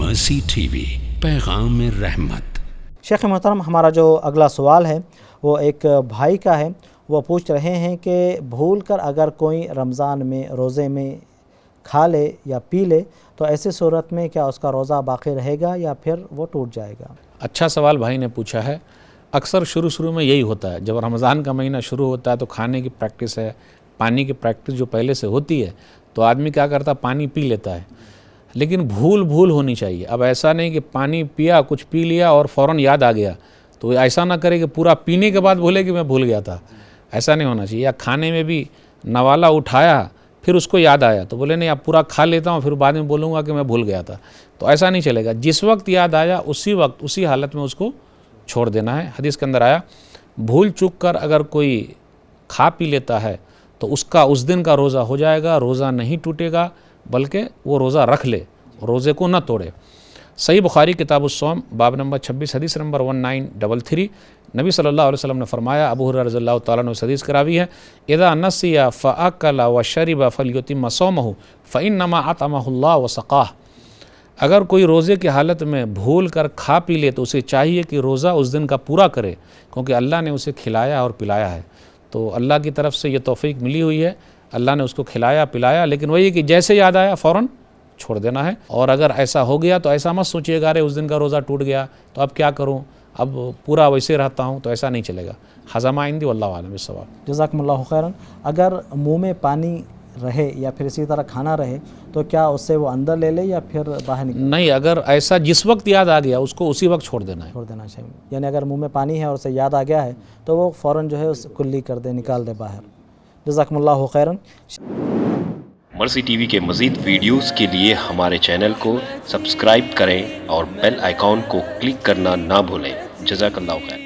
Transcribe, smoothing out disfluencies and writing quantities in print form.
مرسی T V, پیغام رحمت۔ شیخ محترم، ہمارا جو اگلا سوال ہے وہ ایک بھائی کا ہے۔ وہ پوچھ رہے ہیں کہ بھول کر اگر کوئی رمضان میں روزے میں کھا لے یا پی لے تو ایسی صورت میں کیا اس کا روزہ باقی رہے گا یا پھر وہ ٹوٹ جائے گا؟ اچھا سوال بھائی نے پوچھا ہے۔ اکثر شروع میں یہی ہوتا ہے، جب رمضان کا مہینہ شروع ہوتا ہے تو کھانے کی پریکٹس ہے، پانی کی پریکٹس جو پہلے سے ہوتی ہے تو آدمی کیا کرتا ہے، پانی پی لیتا ہے، لیکن بھول ہونی چاہیے۔ اب ایسا نہیں کہ پانی پیا، کچھ پی لیا اور فوراً یاد آ گیا، تو ایسا نہ کرے کہ پورا پینے کے بعد بولے کہ میں بھول گیا تھا، ایسا نہیں ہونا چاہیے۔ یا کھانے میں بھی نوالا اٹھایا پھر اس کو یاد آیا تو بولے نہیں اب پورا کھا لیتا ہوں، پھر بعد میں بولوں گا کہ میں بھول گیا تھا، تو ایسا نہیں چلے گا۔ جس وقت یاد آیا اسی وقت اسی حالت میں اس کو چھوڑ دینا ہے۔ حدیث کے اندر آیا بھول چک کر اگر کوئی کھا پی لیتا ہے تو اس دن کا روزہ ہو جائے گا، روزہ نہیں ٹوٹے گا، بلکہ وہ روزہ رکھ لے، روزے کو نہ توڑے۔ صحیح بخاری کتاب الصوم باب نمبر 26 حدیث نمبر 1933، نبی صلی اللہ علیہ وسلم نے فرمایا، ابو ہریرہ رضی اللہ تعالیٰ عنہ اس حدیث کی راوی ہے، اذا نسی فاکل وشرب فلیتم صومہ فانما اطعمہ اللہ وسقاہ۔ اگر کوئی روزے کی حالت میں بھول کر کھا پی لے تو اسے چاہیے کہ روزہ اس دن کا پورا کرے، کیونکہ اللہ نے اسے کھلایا اور پلایا ہے۔ تو اللہ کی طرف سے یہ توفیق ملی ہوئی ہے، اللہ نے اس کو کھلایا پلایا، لیکن وہی کہ جیسے یاد آیا فوراً چھوڑ دینا ہے۔ اور اگر ایسا ہو گیا تو ایسا مت سوچیے گا ارے اس دن کا روزہ ٹوٹ گیا تو اب کیا کروں، اب پورا ویسے رہتا ہوں، تو ایسا نہیں چلے گا۔ حزمہ عندی واللہ عالم بالصواب۔ جزاکم اللہ خیراً۔ اگر منہ میں پانی رہے یا پھر اسی طرح کھانا رہے تو کیا اس سے وہ اندر لے لے یا پھر باہر نہیں، اگر ایسا جس وقت یاد آ گیا اس کو اسی وقت چھوڑ دینا ہے۔ چھوڑ دینا چاہیے، یعنی اگر منہ میں پانی ہے اور اسے یاد آ گیا ہے تو وہ فوراً جو ہے اس کلی کر دے، نکال دے باہر۔ جزاکم اللہ خیراً۔ مرسی ٹی وی کے مزید ویڈیوز کے لیے ہمارے چینل کو سبسکرائب کریں اور بیل آئیکن کو کلک کرنا نہ بھولیں۔ جزاک اللہ خیر۔